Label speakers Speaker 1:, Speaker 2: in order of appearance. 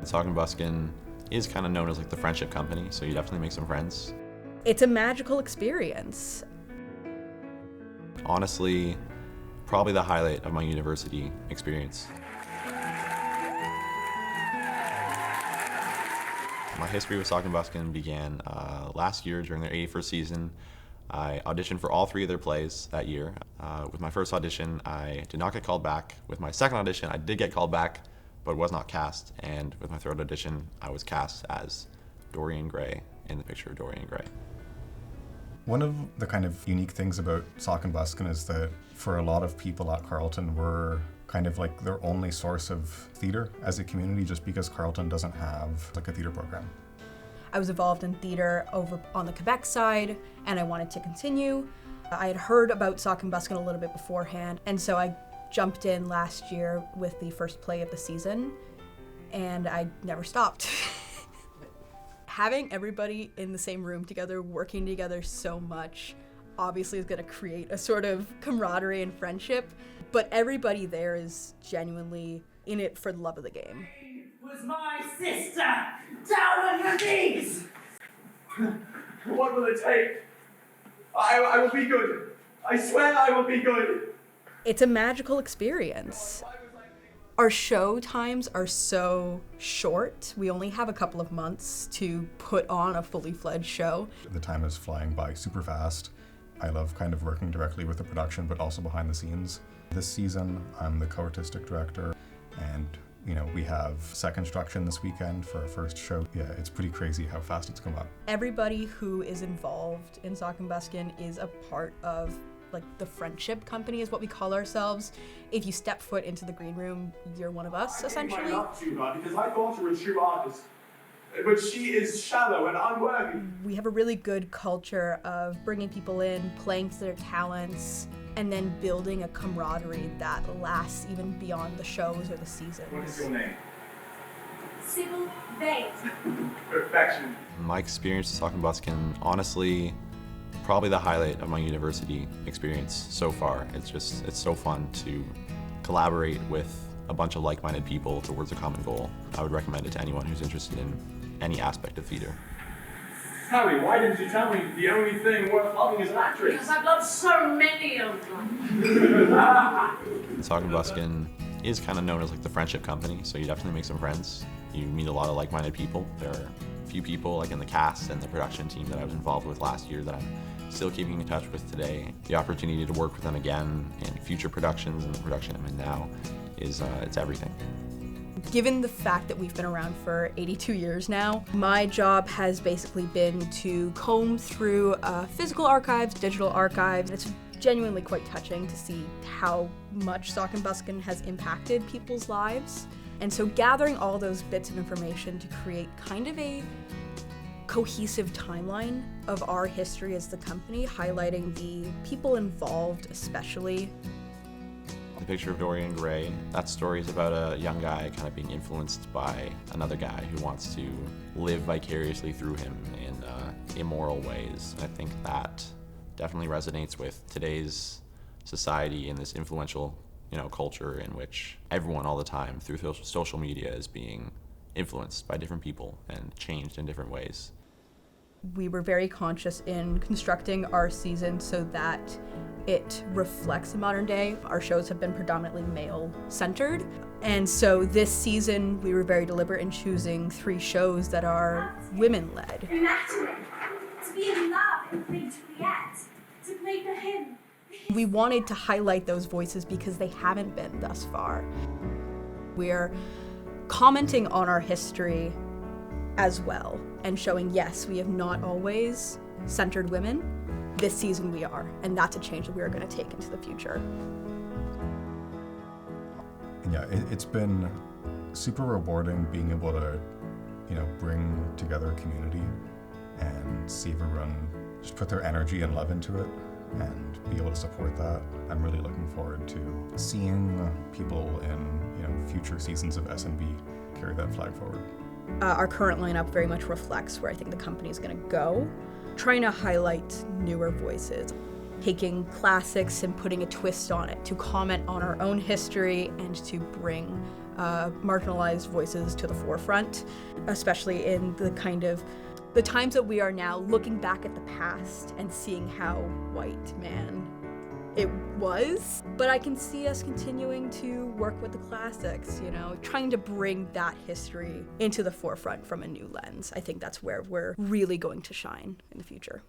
Speaker 1: Saucon Buskin is kind of known as like the friendship company, so you definitely make some friends.
Speaker 2: It's a magical experience.
Speaker 1: Honestly, probably the highlight of my university experience. My history with Saucon Buskin began last year during their 81st season. I auditioned for all 3 of their plays that year. With my first audition, I did not get called back. With my second audition, I did get called back, but was not cast. And with my third audition, I was cast as Dorian Gray in the picture of Dorian Gray.
Speaker 3: One of the kind of unique things about Saucon Buskin is that for a lot of people at Carleton, we're kind of like their only source of theatre as a community, just because Carleton doesn't have like a theatre program.
Speaker 2: I was involved in theatre over on the Quebec side, and I wanted to continue. I had heard about Saucon Buskin a little bit beforehand, and so I jumped in last year with the first play of the season, and I never stopped. Having everybody in the same room together, working together so much, obviously is gonna create a sort of camaraderie and friendship, but everybody there is genuinely in it for the love of the game.
Speaker 4: Was my sister! Down on your knees!
Speaker 5: What will it take? I will be good. I swear I will be good.
Speaker 2: It's a magical experience. Our show times are so short. We only have a couple of months to put on a fully fledged show.
Speaker 3: The time is flying by super fast. I love kind of working directly with the production, but also behind the scenes. This season, I'm the co-artistic director, and we have Sec Instruction this weekend for our first show. Yeah, it's pretty crazy how fast it's come up.
Speaker 2: Everybody who is involved in Saucon Buskin is a part of like the friendship company is what we call ourselves. If you step foot into the green room, you're one of us, essentially.
Speaker 5: I gave my love to her because I thought her a true artist. But she is shallow and unworthy.
Speaker 2: We have a really good culture of bringing people in, playing to their talents, and then building a camaraderie that lasts even beyond the shows or the seasons.
Speaker 5: What is your name?
Speaker 4: Sybil Vale.
Speaker 5: Perfection.
Speaker 1: My experience with Saucon Buskin, honestly, probably the highlight of my university experience so far. It's so fun to collaborate with a bunch of like-minded people towards a common goal. I would recommend it to anyone who's interested in any aspect of theatre.
Speaker 5: Harry, why didn't you tell me the only thing worth loving is an actress?
Speaker 4: Because I've loved so many of them.
Speaker 1: Saucon Buskin is kind of known as like the friendship company, so you definitely make some friends. You meet a lot of like-minded people. There are a few people like in the cast and the production team that I was involved with last year that I'm still keeping in touch with today. The opportunity to work with them again in future productions and the production I'm in now is it's everything.
Speaker 2: Given the fact that we've been around for 82 years now, my job has basically been to comb through physical archives, digital archives. It's genuinely quite touching to see how much Saucon Buskin has impacted people's lives. And so gathering all those bits of information to create kind of a cohesive timeline of our history as the company, highlighting the people involved especially.
Speaker 1: The picture of Dorian Gray, that story is about a young guy kind of being influenced by another guy who wants to live vicariously through him in immoral ways. And I think that definitely resonates with today's society in this influential, culture in which everyone all the time through social media is being influenced by different people and changed in different ways.
Speaker 2: We were very conscious in constructing our season so that it reflects the modern day. Our shows have been predominantly male-centered, and so this season we were very deliberate in choosing 3 shows that are women-led.
Speaker 4: Imagine to be in love and think to create, to play for him.
Speaker 2: We wanted to highlight those voices because they haven't been thus far. We're commenting on our history as well and showing, yes, we have not always centered women. This season we are, and that's a change that we are going to take into the future.
Speaker 3: Yeah, it's been super rewarding being able to, bring together a community and see everyone just put their energy and love into it and be able to support that. I'm really looking forward to seeing people in, future seasons of S&B carry that flag forward.
Speaker 2: Our current lineup very much reflects where I think the company is going to go, trying to highlight newer voices. taking classics and putting a twist on it to comment on our own history and to bring marginalized voices to the forefront, especially in the times that we are now, looking back at the past and seeing how white man it was. But I can see us continuing to work with the classics, trying to bring that history into the forefront from a new lens. I think that's where we're really going to shine in the future.